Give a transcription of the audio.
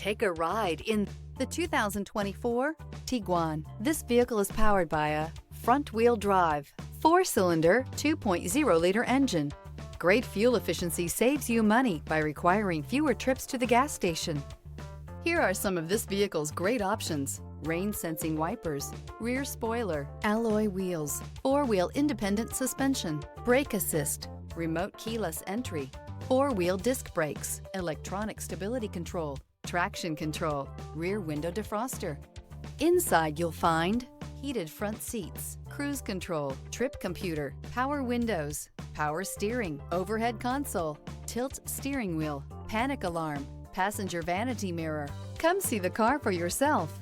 Take a ride in the 2024 Tiguan. This vehicle is powered by a front-wheel drive, 4-cylinder, 2.0-liter engine. Great fuel efficiency saves you money by requiring fewer trips to the gas station. Here are some of this vehicle's great options: rain-sensing wipers, rear spoiler, alloy wheels, 4-wheel independent suspension, brake assist, remote keyless entry, 4-wheel disc brakes, electronic stability control, traction control, rear window defroster. Inside you'll find heated front seats, cruise control, trip computer, power windows, power steering, overhead console, tilt steering wheel, panic alarm, passenger vanity mirror. Come see the car for yourself.